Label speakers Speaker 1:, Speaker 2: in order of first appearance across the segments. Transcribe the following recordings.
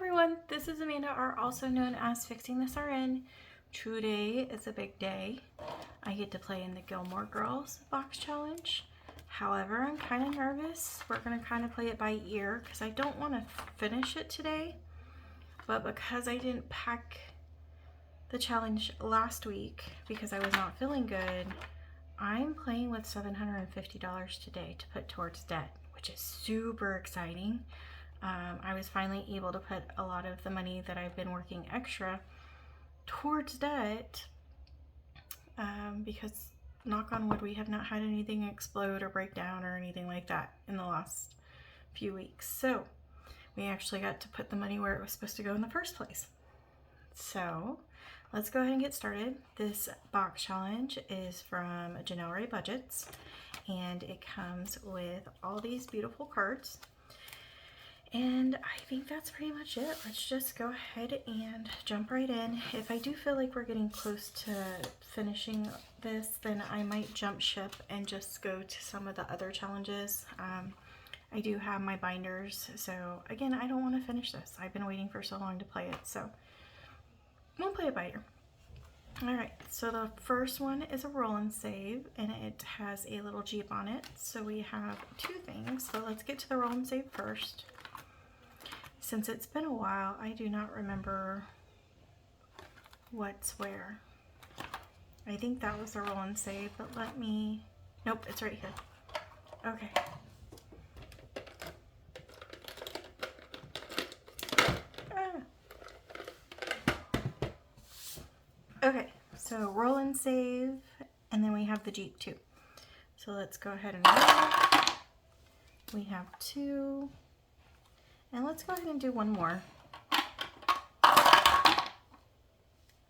Speaker 1: everyone, this is Amanda, or also known as Fixing This RN. Today is a big day. I get to play in the Gilmore Girls Box challenge. However, I'm kind of nervous. We're going to kind of play it by ear because I don't want to finish it today. But because I didn't pack the challenge last week because I was not feeling good, I'm playing with $750 today to put towards debt, which is super exciting. I was finally able to put a lot of the money that I've been working extra towards debt because, knock on wood, we have not had anything explode or break down or anything like that in the last few weeks. So we actually got to put the money where it was supposed to go in the first place. So let's go ahead and get started. This box challenge is from Janelle Ray Budgets, and it comes with all these beautiful cards. And I think that's pretty much it. Let's just go ahead and jump right in. If I do feel like we're getting close to finishing this, then I might jump ship and just go to some of the other challenges. I do have my binders, so again, I don't want to finish this. I've been waiting for so long to play it, so we'll play it by ear. Alright, so the first one is a roll and save, and it has a little Jeep on it. So we have two things, so let's get to the roll and save first. Since it's been a while, I do not remember what's where. I think that was the roll and save, but let me... Nope, it's right here. Okay. Okay, so roll and save, and then we have the Jeep too. So let's go ahead and roll. We have two. And let's go ahead and do one more.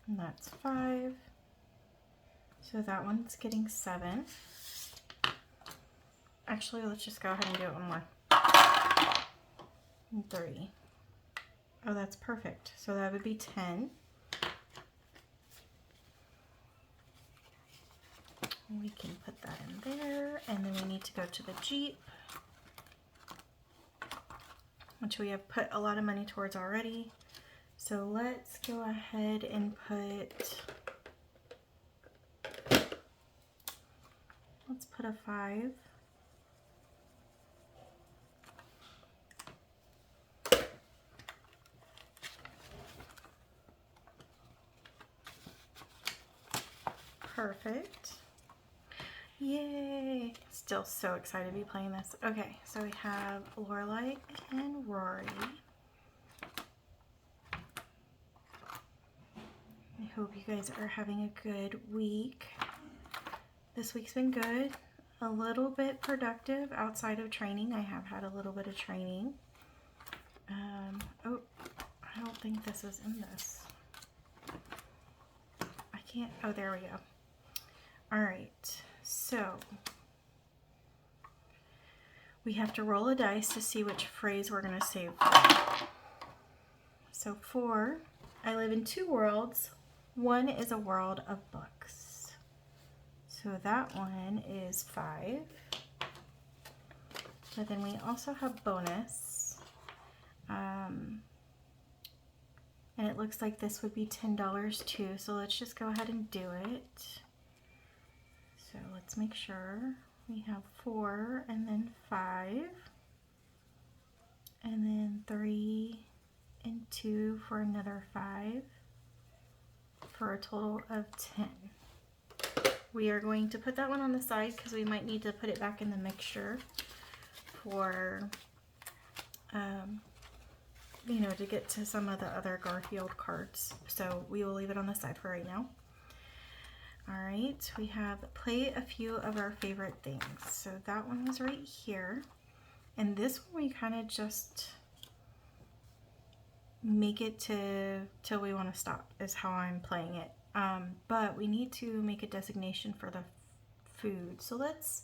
Speaker 1: And that's 5. So that one's getting 7. Actually, let's just go ahead and do it one more. And 3. Oh, that's perfect. So that would be 10. We can put that in there. And then we need to go to the Jeep, which we have put a lot of money towards already. So let's go ahead and let's put a 5. Perfect. Yay! Still so excited to be playing this. Okay, so we have Lorelai and Rory. I hope you guys are having a good week. This week's been good. A little bit productive outside of training. I have had a little bit of training. Oh, I don't think this is in this. I can't, oh, there we go. All right. So, we have to roll a dice to see which phrase we're going to save for. So 4, I live in 2 worlds. One is a world of books. So that one is 5. But then we also have bonus. And it looks like this would be $10 too. So let's just go ahead and do it. So let's make sure we have 4 and then 5 and then 3 and 2 for another 5 for a total of 10. We are going to put that one on the side because we might need to put it back in the mixture for you know, to get to some of the other Garfield cards. So we will leave it on the side for right now. Alright, we have play a few of our favorite things. So that one was right here. And this one we kind of just make it till we want to stop is how I'm playing it. But we need to make a designation for the food. So let's,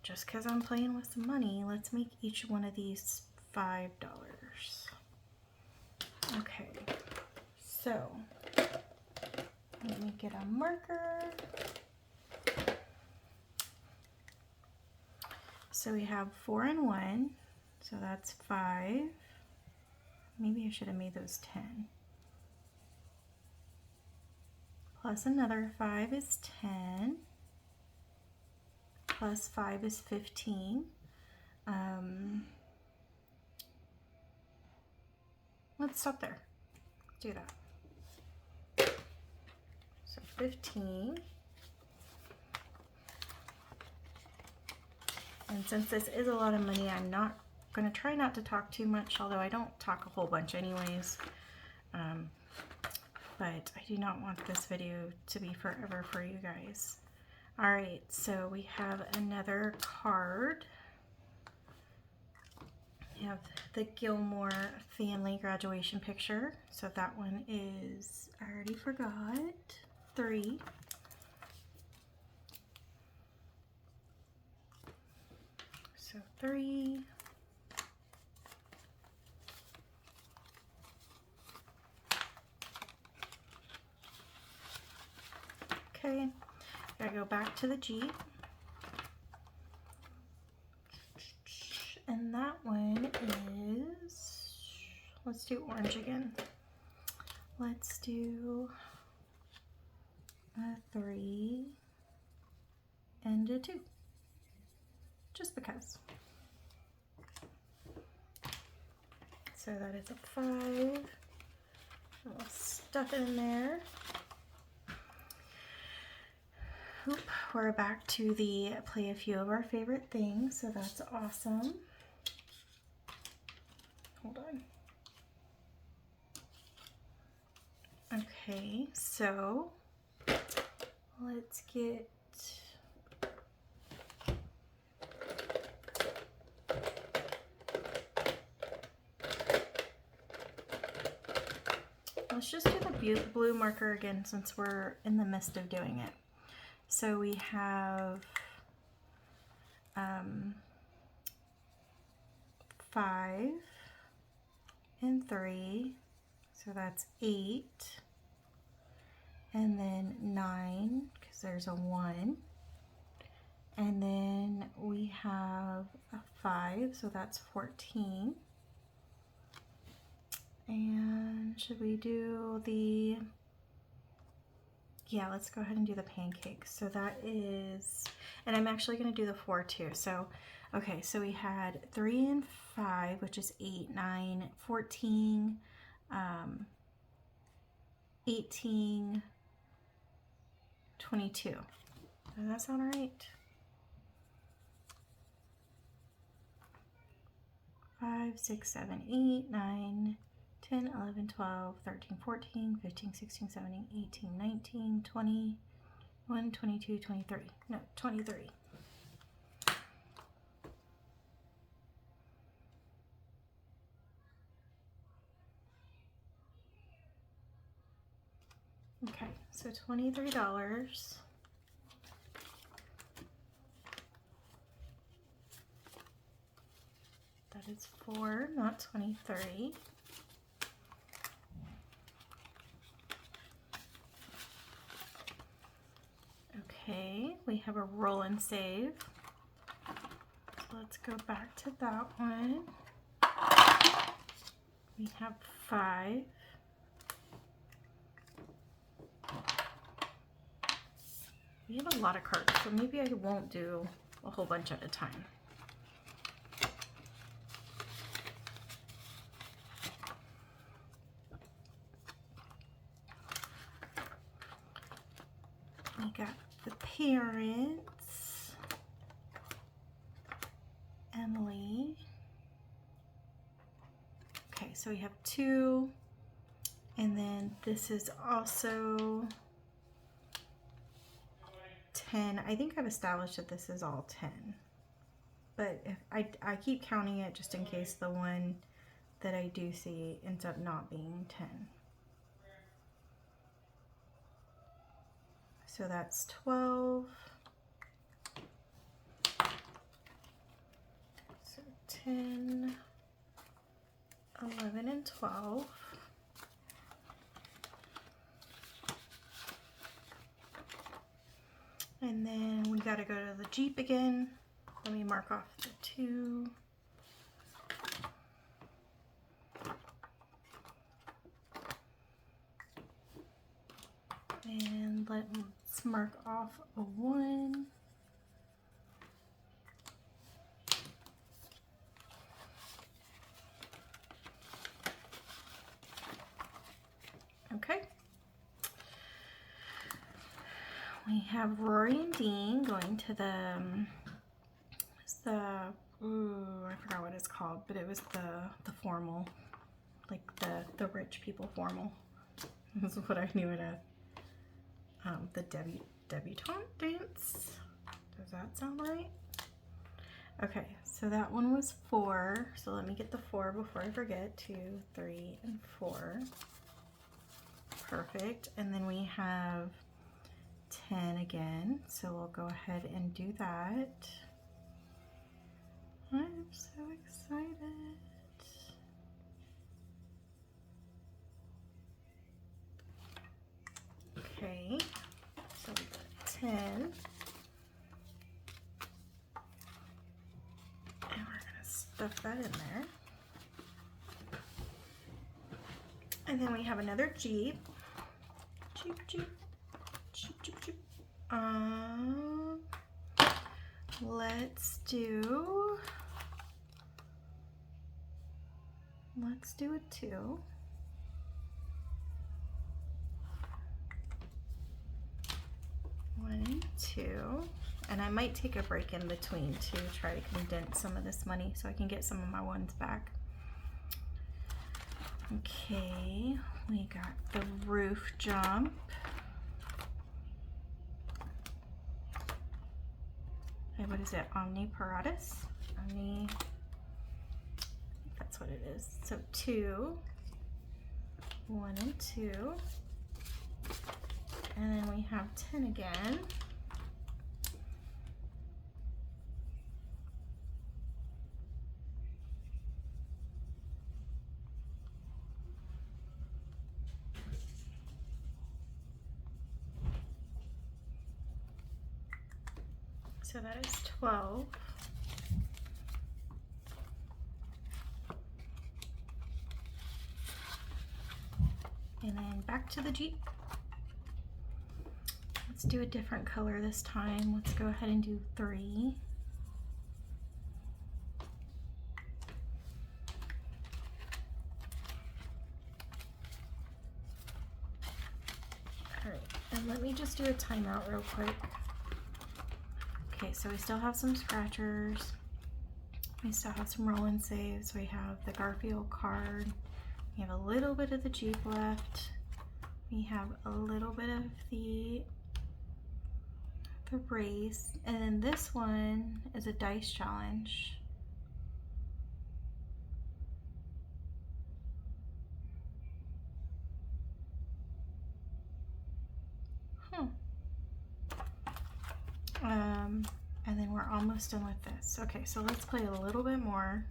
Speaker 1: just because I'm playing with some money, let's make each one of these $5. Okay, so let me get a marker. So we have 4 and 1, so that's 5. Maybe I should have made those 10. Plus another 5 is 10. Plus 5 is 15. Let's stop there. Do that. So 15. And since this is a lot of money, I'm not going to try not to talk too much, although I don't talk a whole bunch anyways. But I do not want this video to be forever for you guys. Alright, so we have another card. We have the Gilmore family graduation picture. So that one is, I already forgot, 3. So 3. Okay, gotta go back to the Jeep. And that one is, let's do orange again. Let's do a 3 and a 2, just because. So that is a 5. We'll stuff it in there. Oop, we're back to the play a few of our favorite things, so that's awesome. Hold on. Okay, so let's get let's just do the blue marker again since we're in the midst of doing it. So we have 5 and 3, so that's 8, and then 9 because there's a 1, and then we have a 5, so that's 14. And should we do the, yeah, let's go ahead and do the pancakes. So that is, and I'm actually going to do the 4 too. So, okay, so we had 3 and 5, which is 8, 9, 14, 18, 22. Does that sound right? 5, 6, 7, 8, 9, 10, 11, 12, 13, 14, 15, 16, 17, 18, 19, 20, 21, 22, 23. No, 23. Okay, so $23. That is 4, not 23. Okay, we have a roll and save. So let's go back to that one. We have 5. We have a lot of cards, so maybe I won't do a whole bunch at a time. We got the parents, Emily. Okay, so we have 2, and then this is also 10. I think I've established that this is all 10, but if I keep counting it just in case the one that I do see ends up not being 10. So that's 12. So 10, 11, and 12. And then we got to go to the Jeep again. Let me mark off the 2. And let's mark off a 1. Okay. We have Rory and Dean going to ooh, I forgot what it's called, but it was the formal, like the rich people formal. This is what I knew it as. The debutante dance. Does that sound right? Okay, so that one was 4. So let me get the 4 before I forget. 2, 3, and 4. Perfect. And then we have 10 again. So we'll go ahead and do that. I'm so excited. Okay, so we got 10. And we're gonna stuff that in there. And then we have another Jeep. Jeep. Let's do a 2. One and 2. And I might take a break in between to try to condense some of this money so I can get some of my ones back. Okay, we got the roof jump. Hey, what is it? Omniparatus? That's what it is. So 2, 1 and 2. And then we have 10 again. So that is 12. And then back to the Jeep. Let's do a different color this time. Let's go ahead and do 3. All right, and let me just do a timeout real quick. Okay, so we still have some scratchers. We still have some roll and saves. We have the Garfield card. We have a little bit of the Jeep left. We have a little bit of the race. And then this one is a dice challenge. And then we're almost done with this. Okay, so let's play a little bit more.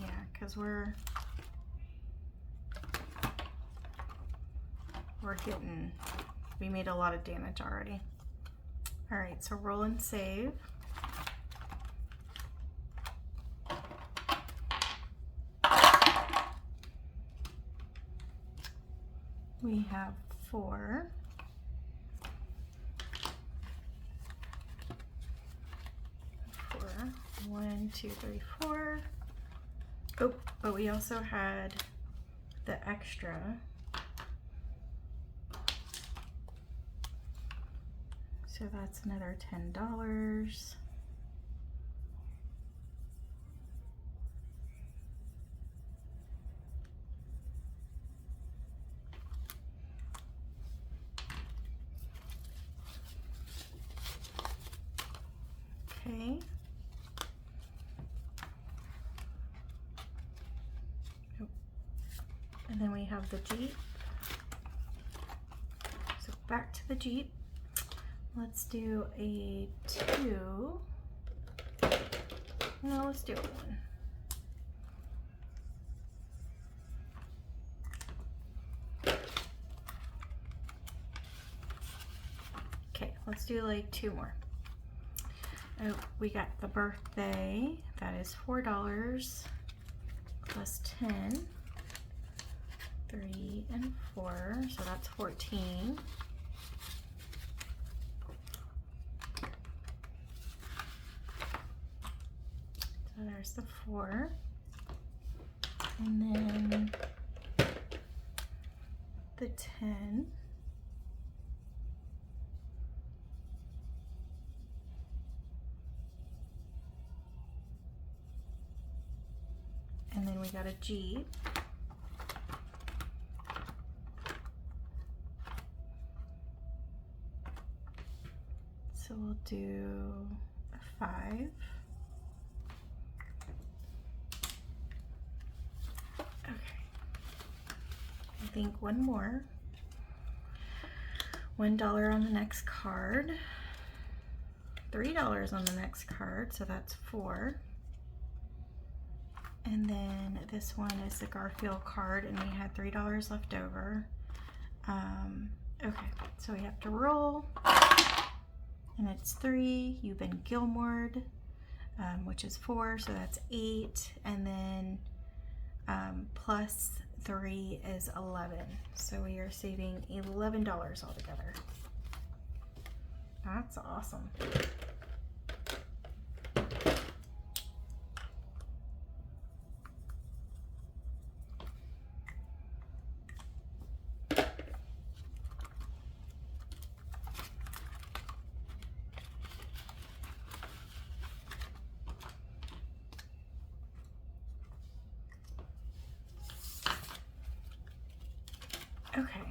Speaker 1: Yeah, because we made a lot of damage already. All right, so roll and save. We have 4. 1, 2, 3, 4. Oh, but we also had the extra. So that's another $10. Okay. And then we have the Jeep. So back to the Jeep. Let's do a 2. No, let's do a 1. Okay, let's do like 2 more. Oh, we got the birthday. That is $4 plus 10. 3 and 4, so that's 14. So there's the 4. And then the 10. And then we got a G. So we'll do a 5. Okay. I think one more. $1 on the next card. $3 on the next card, so that's 4. And then this one is the Garfield card, and we had $3 left over. Okay, so we have to roll, and it's 3. You've been Gilmored, which is 4, so that's 8. And then plus 3 is 11. So we are saving $11 altogether. That's awesome. Okay.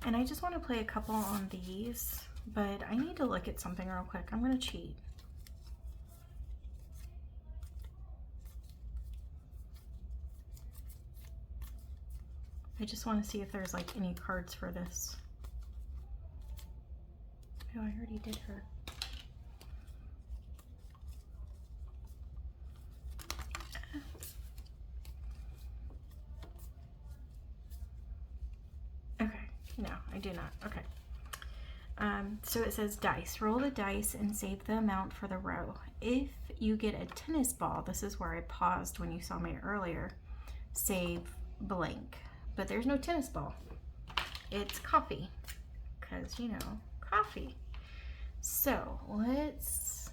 Speaker 1: And I just want to play a couple on these, but I need to look at something real quick. I'm going to cheat. I just want to see if there's like any cards for this. Oh, I already did her. No, I do not. Okay. So it says dice. Roll the dice and save the amount for the row. If you get a tennis ball, this is where I paused when you saw me earlier, save blank. But there's no tennis ball. It's coffee. Because, you know, coffee. So let's...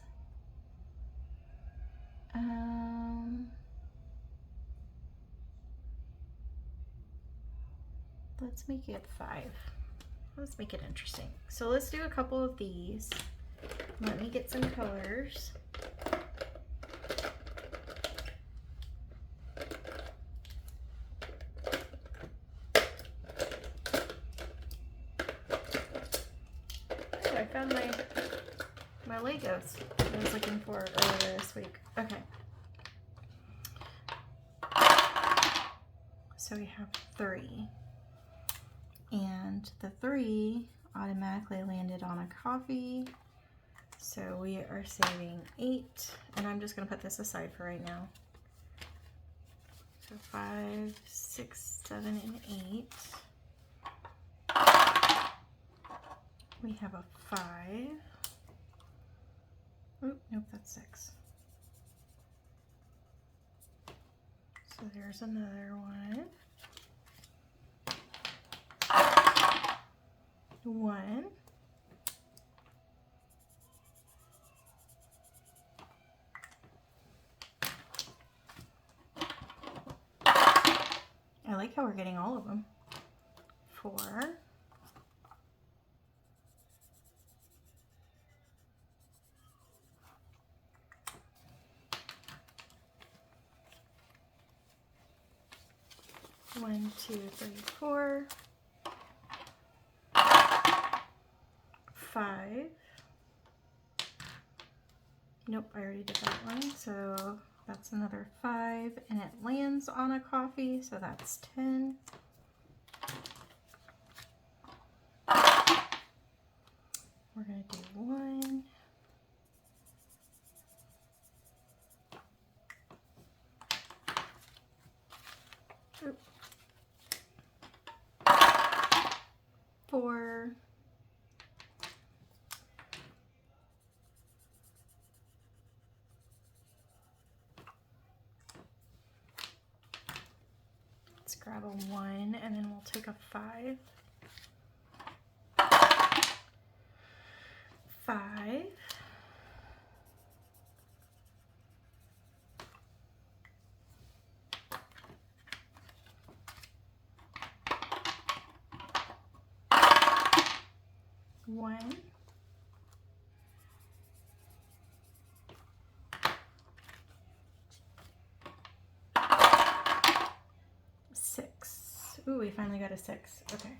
Speaker 1: let's make it 5. Let's make it interesting. So let's do a couple of these. Let me get some colors. Oh, I found my Legos I was looking for earlier this week. Okay. So we have 3. And the 3 automatically landed on a coffee. So we are saving 8. And I'm just going to put this aside for right now. So 5, 6, 7, and 8. We have a 5. Oop, nope, that's 6. So there's another one. 1. I like how we're getting all of them. 4. 1, 2, 3, 4. 5. Nope, I already did that one. So that's another 5, and it lands on a coffee, so that's 10. We're going to do 1. Oop. 4. Let's grab a 1 and then we'll take a 5. 5. 1. 6. Ooh, we finally got a 6. Okay.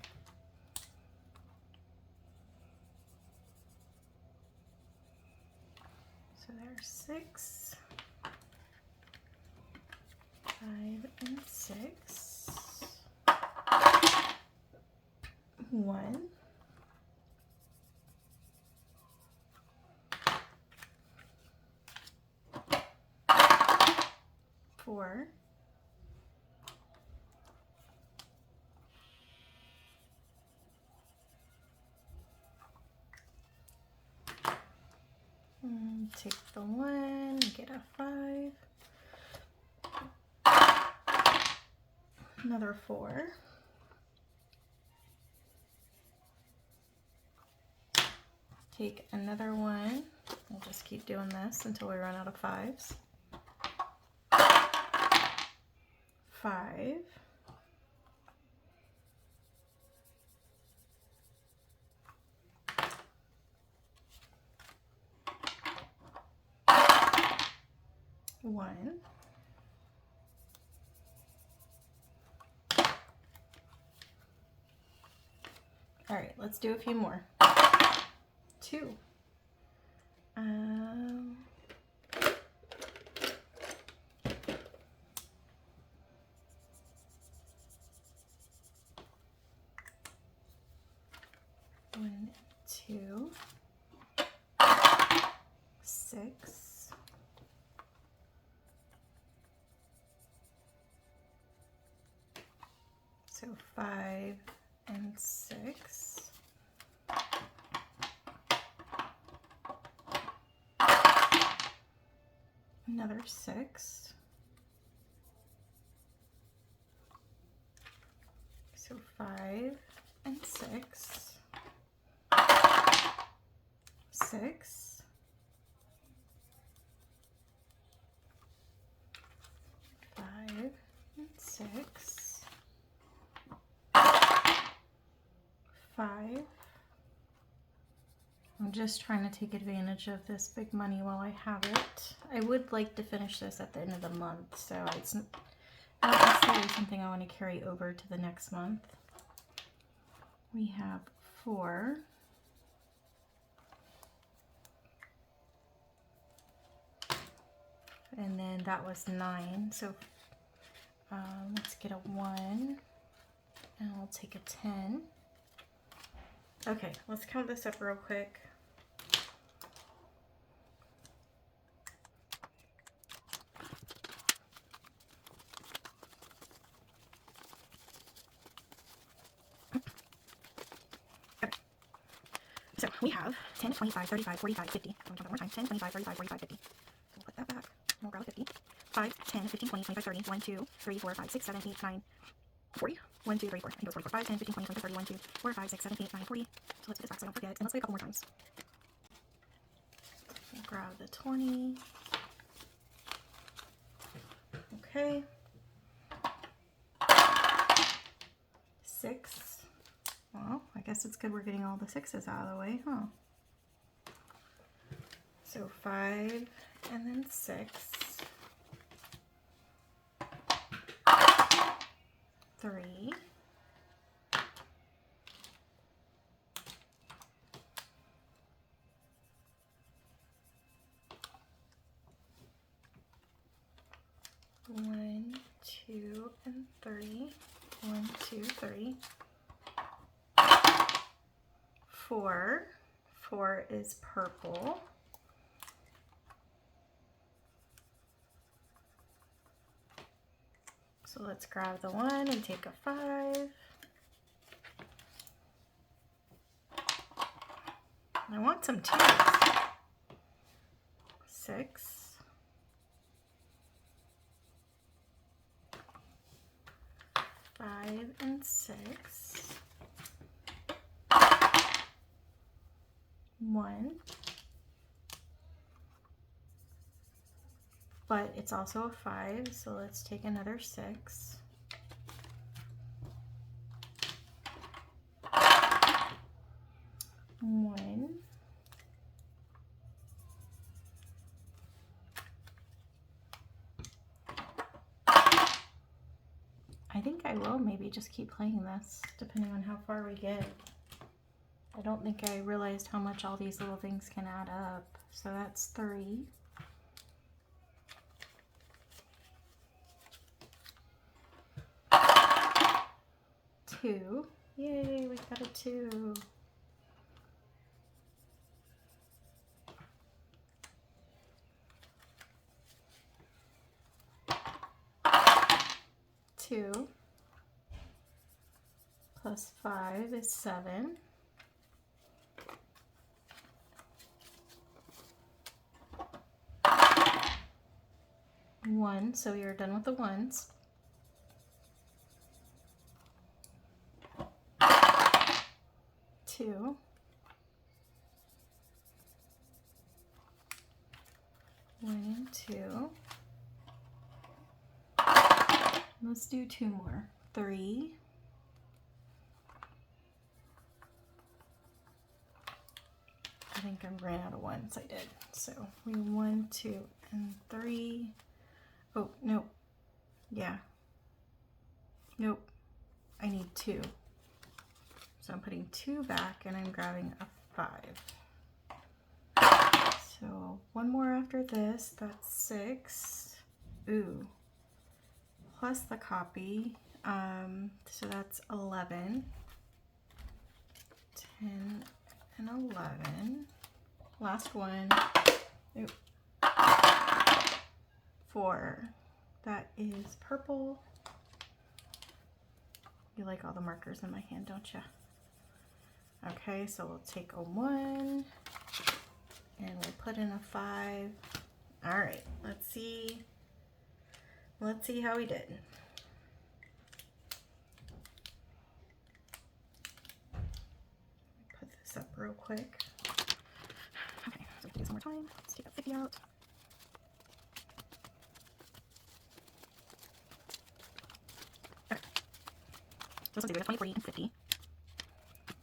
Speaker 1: So there's 6, 5, and 6. 1. 4. 1. Take the 1 and get a 5. Another 4. Take another 1. We'll just keep doing this until we run out of 5s. 5. 1. 'All right, let's do a few more. 2. 1, 2, 6, 5 and 6. Another 6. So 5 and 6. 6. 5 and 6. 5. I'm just trying to take advantage of this big money while I have it. I would like to finish this at the end of the month, so it's not necessarily something I want to carry over to the next month. We have 4. And then that was 9, so let's get a 1, and we'll take a 10. Okay, let's count this up real quick. Okay. So we have 10, 25, 35, 45, 50. I'm going to count that one more time. 10, 25, 35, 45, 50. So we'll put that back. We'll grab a 50. 5, 10, 15, 20, 25, 30, 1, 2, 3, 4, 5, 6, 7, 8, 9, 40. 1, 2, 3, 4. I think it was 44. 5, 10, 15, 20, 25, 30, 1, 2, 4, 5, 6, 7, 8, 9, 40. So let's put this back so I don't forget. And let's play a couple more times. We'll grab the 20. Okay. 6. Well, I guess it's good we're getting all the 6s out of the way, huh? So 5 and then 6. 3. 1, 2, and 3. 1, 2, 3. 4. 4 is purple. So let's grab the 1 and take a 5. I want some 2s. 6. 5. 5 and 6. 1. But it's also a 5, so let's take another 6. 1. I think I will maybe just keep playing this, depending on how far we get. I don't think I realized how much all these little things can add up. So that's 3. 2. Yay, we got a 2. 2 plus 5 is 7. 1, so we are done with the ones. 2. 1 and 2. Let's do 2 more. 3. I think I ran out of ones. I did. So we 1, 2, and 3. Oh, no. Yeah. Nope. I need 2. So I'm putting 2 back and I'm grabbing a 5. So 1 more after this. That's 6. Ooh. Plus the copy. So that's 11. 10 and 11. Last one. Oop. 4. That is purple. You like all the markers in my hand, don't you? Okay, so we'll take a 1 and we'll put in a 5. All right, let's see how we did. Put this up real quick. Okay, so we can do some more time. Let's take that 50 out. Okay. So let's do 20, 40, and 50.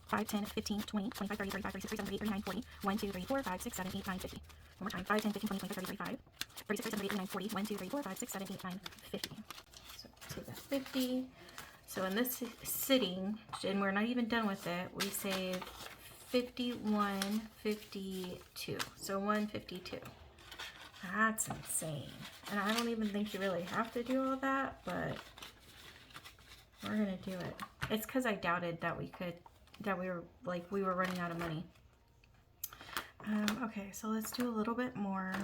Speaker 1: 5, 10, 15, 20, 25, 30, 35, 36, 37, 38, 39, 40. 1, 2, 3, 4, 5, 6, 7, 8, 9, 50. One more time. 5, 10, 15, 20, 25, 30, 35, 36, 37, 38, 39, 40. 1, 2, 3, 4, 5, 6, 7, 8, 9, 50. So take that 50. So in this sitting, and we're not even done with it, we save 51, 52. So 152. That's insane. And I don't even think you really have to do all that, but we're gonna do it. It's because I doubted that we were running out of money. Okay, so let's do a little bit more.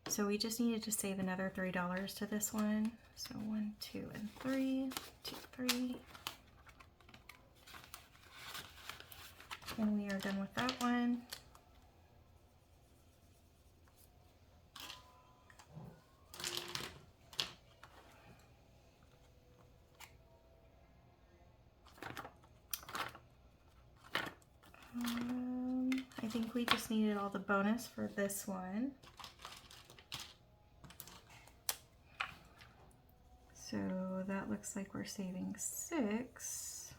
Speaker 1: So we just needed to save another $3 to this one. So 1, 2, and 3. 2, 3. And we are done with that one. I think we just needed all the bonus for this one. So that looks like we're saving 6.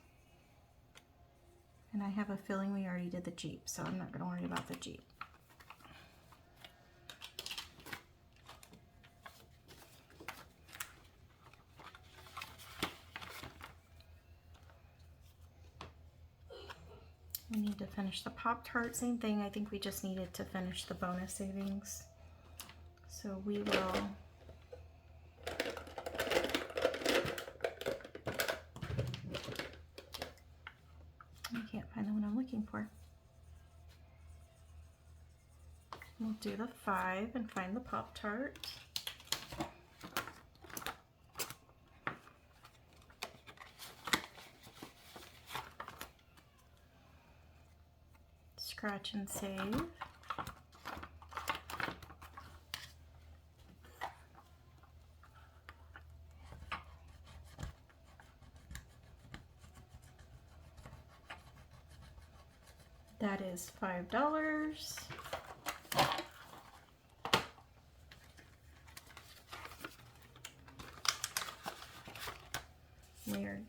Speaker 1: And I have a feeling we already did the Jeep, so I'm not going to worry about the Jeep. We need to finish the Pop-Tart, same thing. I think we just needed to finish the bonus savings. So we will I can't find the one I'm looking for. We'll do the 5 and find the Pop-Tart. Scratch and save. That is $5. Weird.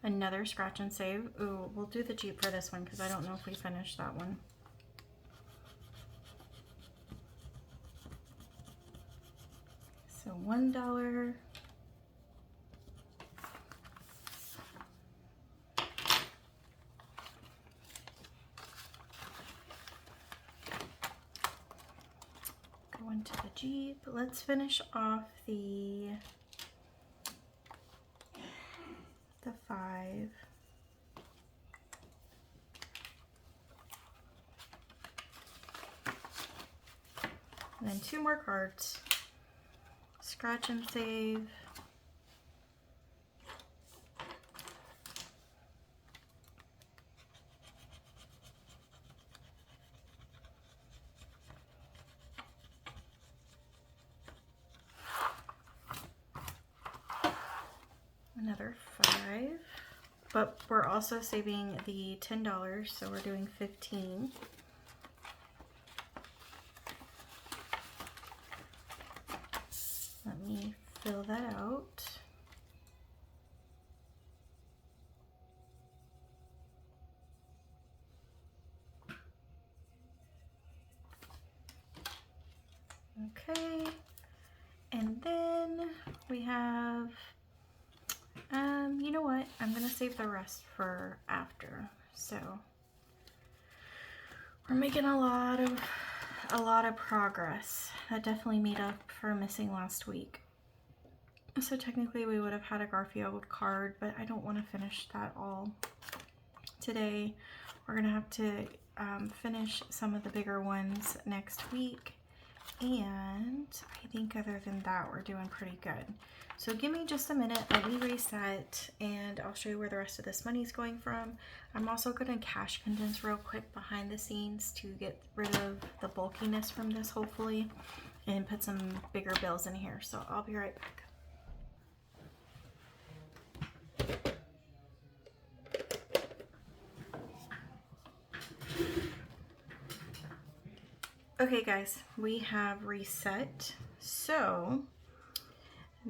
Speaker 1: Another scratch and save. Ooh, we'll do the Jeep for this one because I don't know if we finished that one. So $1. Go into the Jeep. Let's finish off the 5. And then 2 more cards. Scratch and save. Another 5. But we're also saving the $10, so we're doing 15. Let me fill that out. Okay, and then we have, you know what? I'm gonna save the rest for after. So we're making a lot of progress. That definitely made up for missing last week. So technically we would have had a Garfield card, but I don't want to finish that all today. We're gonna have to finish some of the bigger ones next week. And I think other than that, we're doing pretty good. So give me just a minute, let me reset, and I'll show you where the rest of this money is going from. I'm also going to cash condense real quick behind the scenes to get rid of the bulkiness from this, hopefully, and put some bigger bills in here. So I'll be right back. Okay guys, we have reset. So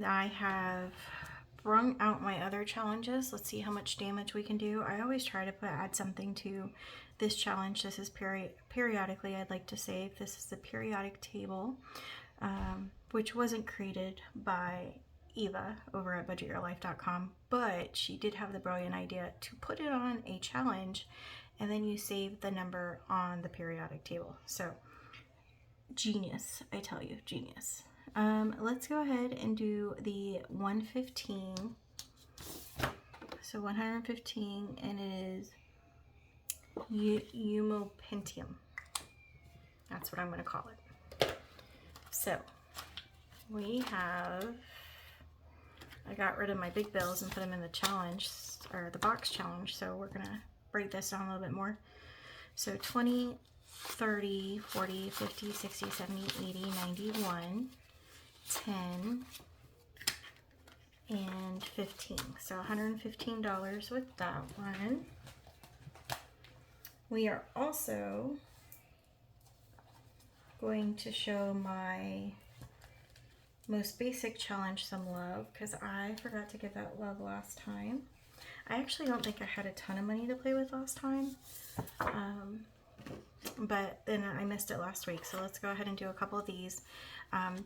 Speaker 1: I have brung out my other challenges. Let's see how much damage we can do. I always try to add something to this challenge. This is periodically I'd like to save. This is the periodic table, which wasn't created by Eva over at budgetyourlife.com, but she did have the brilliant idea to put it on a challenge, and then you save the number on the periodic table. So genius, I tell you, genius. Let's go ahead and do the 115. So 115, and it is Umopentium. That's what I'm going to call it. So we have, I got rid of my big bills and put them in the challenge, or the box challenge. So we're going to break this down a little bit more. So 20, 30, 40, 50, 60, 70, 80, 91, 10, and 15. So $115 with that one. We are also going to show my most basic challenge some love, because I forgot to give that love last time. I actually don't think I had a ton of money to play with last time. But then I missed it last week, so let's go ahead and do a couple of these.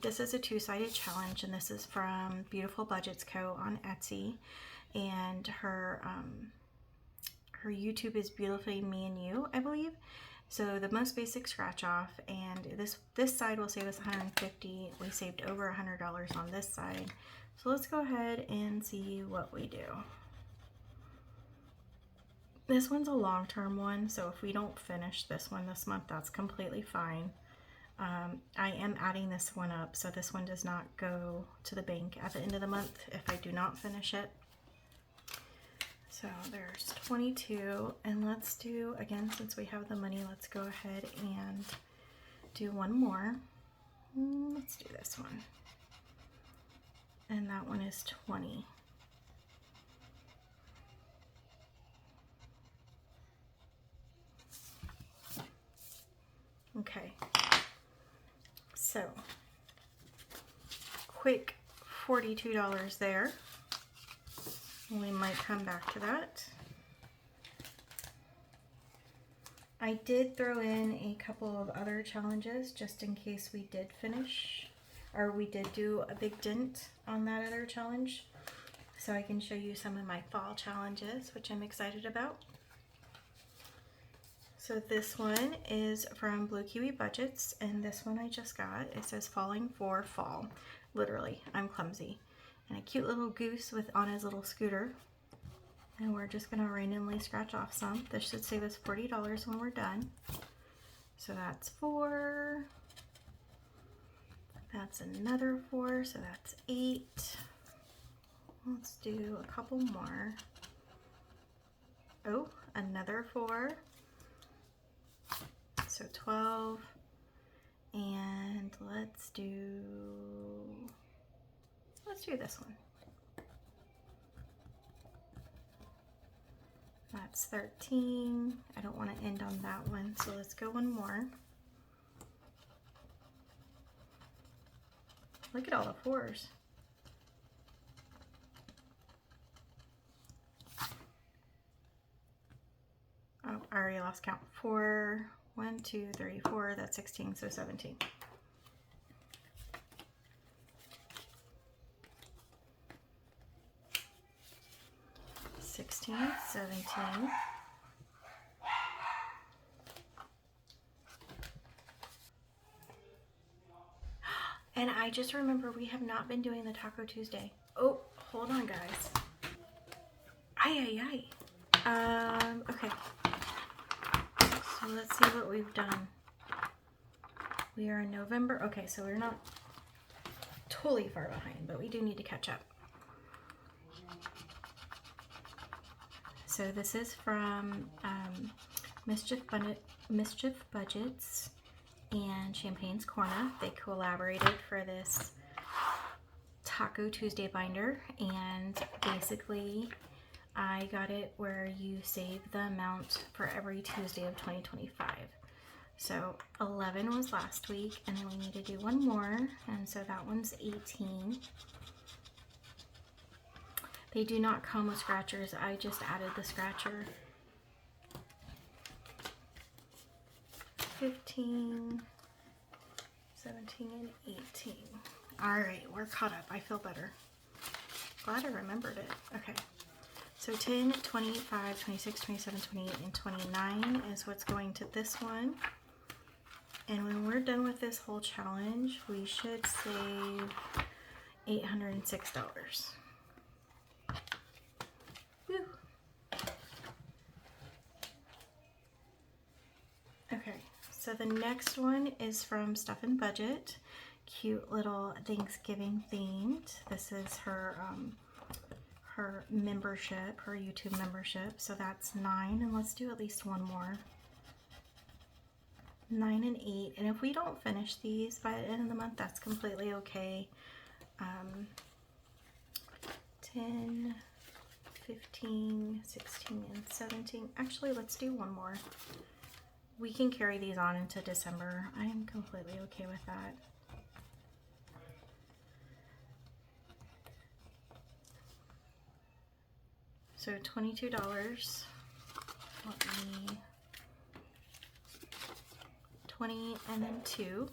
Speaker 1: This is a 2-sided challenge, and this is from Beautiful Budgets Co. on Etsy, and her YouTube is Beautifully Me and You, I believe. So the most basic scratch off, and this side will save us $150. We saved over $100 on this side. So let's go ahead and see what we do. This one's a long-term one, so if we don't finish this one this month, that's completely fine. I am adding this one up, so this one does not go to the bank at the end of the month if I do not finish it. So there's 22, and let's do, again, since we have the money, let's go ahead and do one more. Let's do this one. And that one is 20. Okay, so quick $42 there. We might come back to that. I did throw in a couple of other challenges just in case we did finish, or we did do a big dent on that other challenge. So I can show you some of my fall challenges, which I'm excited about. So this one is from Blue Kiwi Budgets, and this one I just got. It says Falling for Fall. Literally, I'm clumsy. And a cute little goose on his little scooter. And we're just gonna randomly scratch off some. This should save us $40 when we're done. So that's 4. That's another 4, so that's 8. Let's do a couple more. Oh, another 4. So 12. And let's do this one. That's 13. I don't want to end on that one, so let's go one more. Look at all the 4s. Oh, I already lost count. 4, 1, 2, 3, 4. That's 16, so 17. $16, $17. And I just remember we have not been doing the Taco Tuesday. Oh, hold on, guys. Okay. So let's see what we've done. We are in November. Okay, so we're not totally far behind, but we do need to catch up. So this is from Mischief Budgets and Champagne's Corner. They collaborated for this Taco Tuesday binder, and basically I got it where you save the amount for every Tuesday of 2025. So 11 was last week, and then we need to do one more, and so that one's 18. They do not come with scratchers. I just added the scratcher. 15, 17, and 18. All right, we're caught up. I feel better. Glad I remembered it. Okay. So 10, 25, 26, 27, 28, and 29 is what's going to this one. And when we're done with this whole challenge, we should save $806. Woo. Okay, so the next one is from Stuff and Budget. Cute little Thanksgiving themed. This is her her membership, her YouTube membership. So that's 9, and let's do at least one more. 9 and 8, and if we don't finish these by the end of the month, that's completely okay. 10, 15, 16, and 17. Actually, let's do one more. We can carry these on into December. I am completely okay with that. So $22. Let me 20 and then 2.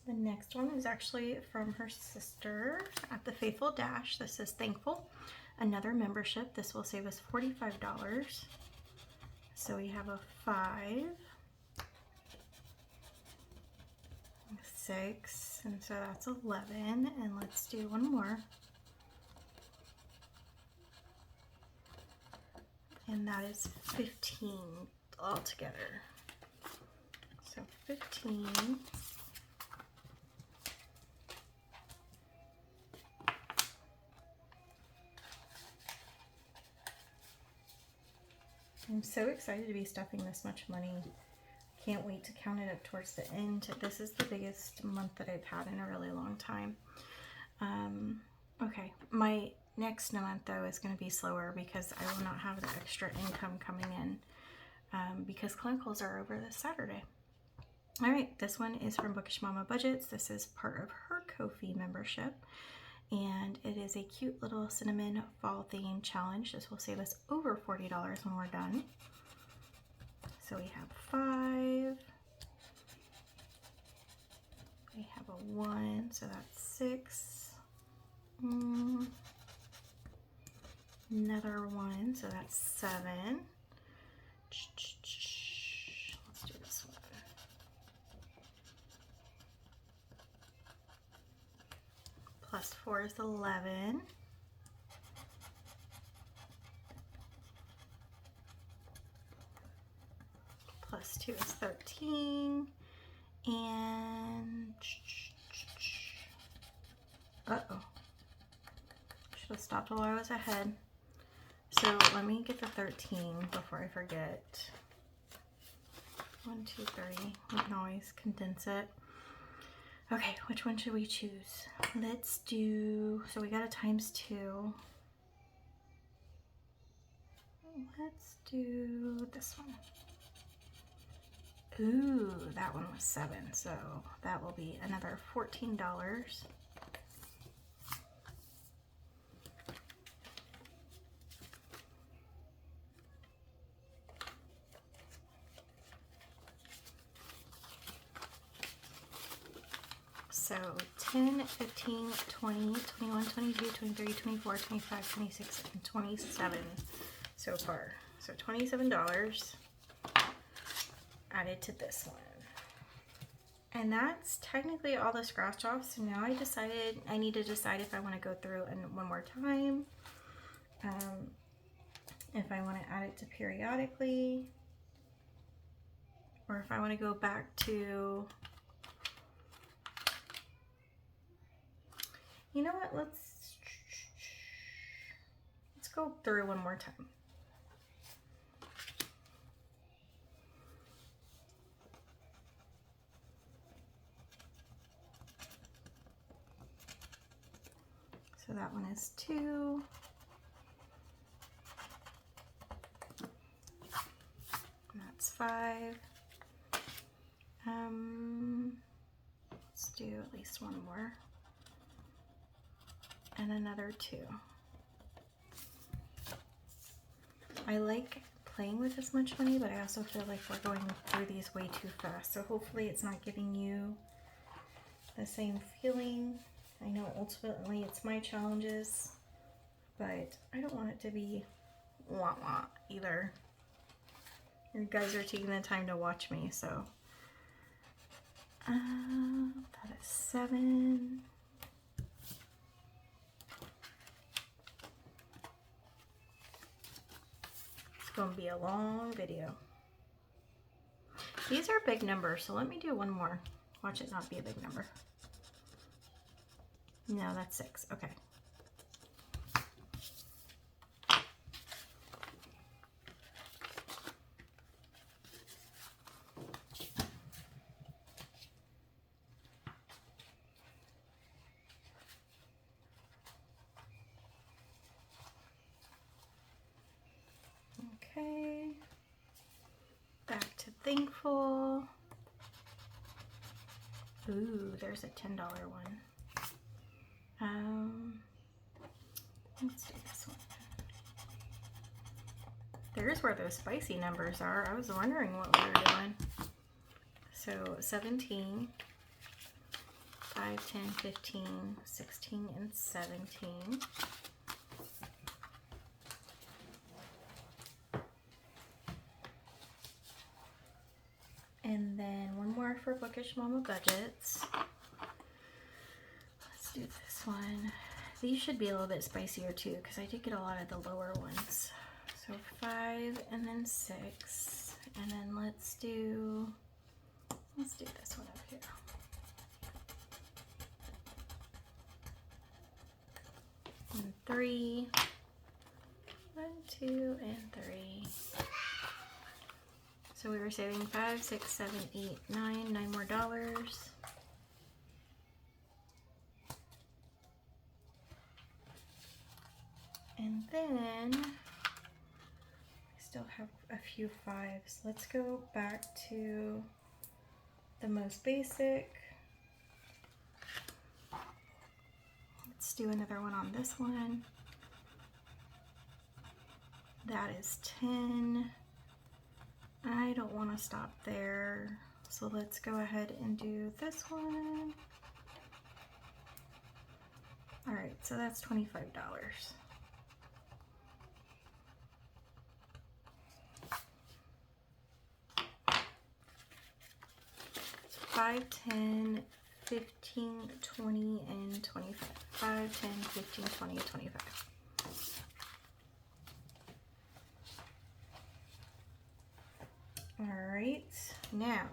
Speaker 1: The next one is actually from her sister at the Faithful Dash. This is Thankful. Another membership. This will save us $45. So we have a 5, 6, and so that's 11. And let's do one more. And that is 15 altogether. So 15. I'm so excited to be stuffing this much money. Can't wait to count it up towards the end. This is the biggest month that I've had in a really long time. Okay, my next month though is going to be slower because I will not have the extra income coming in because clinicals are over this Saturday. All right, this one is from Bookish Mama Budgets. This is part of her Ko-fi membership, and it is a cute little cinnamon fall theme challenge. This will save us over $40 when we're done. So we have 5. We have a 1, so that's 6. Another 1, so that's 7. Let's do this one. Plus 4 is 11. Plus 2 is 13. And uh-oh. Should have stopped while I was ahead. So let me get the 13 before I forget. 1, 2, 3. We can always condense it. Okay, which one should we choose? Let's do, so we got a ×2. Let's do this one. Ooh, that one was 7, so that will be another $14. So 10, 15, 20, 21, 22, 23, 24, 25, 26, and 27 so far. So $27 added to this one. And that's technically all the scratch offs. So now I decided I need to decide if I want to go through and one more time. If I want to add it to periodically, or if I want to go back to, you know what, let's go through one more time. So that one is 2. And that's 5. Let's do at least one more. And another 2. I like playing with this much money, but I also feel like we're going through these way too fast. So hopefully it's not giving you the same feeling. I know ultimately it's my challenges, but I don't want it to be wah-wah either. You guys are taking the time to watch me, so. That is 7. It's going to be a long video. These are big numbers, so let me do one more. Watch it not be a big number. No, that's 6. Okay. Okay. Back to Thankful. Ooh, there's a $10 one. Let's do this one. There's where those spicy numbers are. I was wondering what we were doing. So 17, 5, 10, 15, 16, and 17. And then one more for Bookish Mama Budgets. Let's do this one. These should be a little bit spicier too, because I did get a lot of the lower ones. So 5 and then 6. And then let's do this one up here. And 3. 1, 2, and 3. So we were saving 5, 6, 7, 8, 9 more dollars. then I still have a few 5s. Let's go back to the most basic. Let's do another one on this one. That is 10. I don't want to stop there, so let's go ahead and do this one. All right, so that's $25. 5, 10, 15, 20, and 25. 5, 10, 15, 20, 25. All right, now,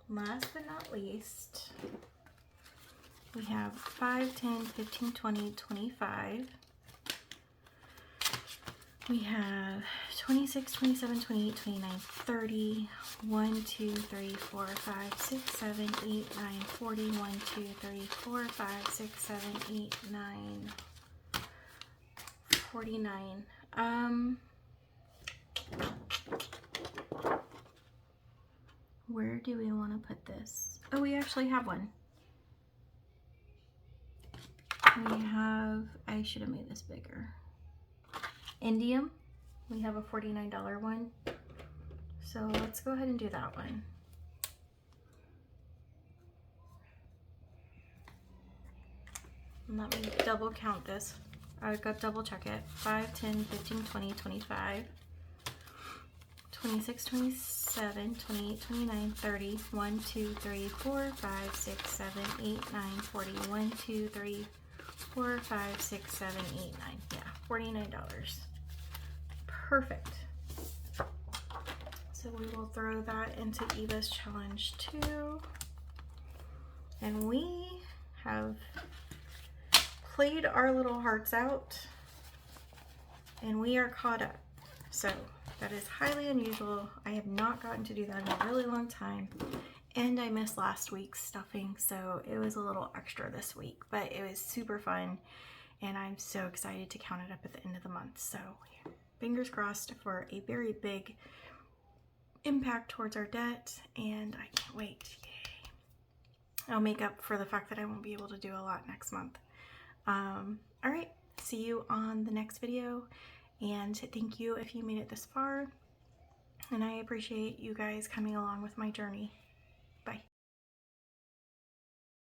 Speaker 1: last but not least, we have 5, 10, 15, 20, 25. We have 26, 27, 28, 29, 30. 1, 2, 3, 4, 5, 6, 7, 8, 9, 40. 1, 2, 3, 4, 5, 6, 7, 8, 9, 49. Where do we want to put this? Oh, we actually have one. We have, I should have made this bigger. Indium, we have a $49 one. So let's go ahead and do that one. And let me double count this. I got double check it. 5, 10, 15, 20, 25, 26, 27, 28, 29, 30. 1, 2, 3, 4, 5, 6, 7, 8, 9, 40. 1, 2, 3, 4, 5, 6, 7, 8, 9. Yeah, $49. Perfect. So we will throw that into Eva's challenge too. And we have played our little hearts out and we are caught up. So that is highly unusual. I have not gotten to do that in a really long time. And I missed last week's stuffing, so it was a little extra this week, but it was super fun. And I'm so excited to count it up at the end of the month. So fingers crossed for a very big impact towards our debt, and I can't wait. Yay. I'll make up for the fact that I won't be able to do a lot next month. All right, see you on the next video, and thank you if you made it this far, and I appreciate you guys coming along with my journey.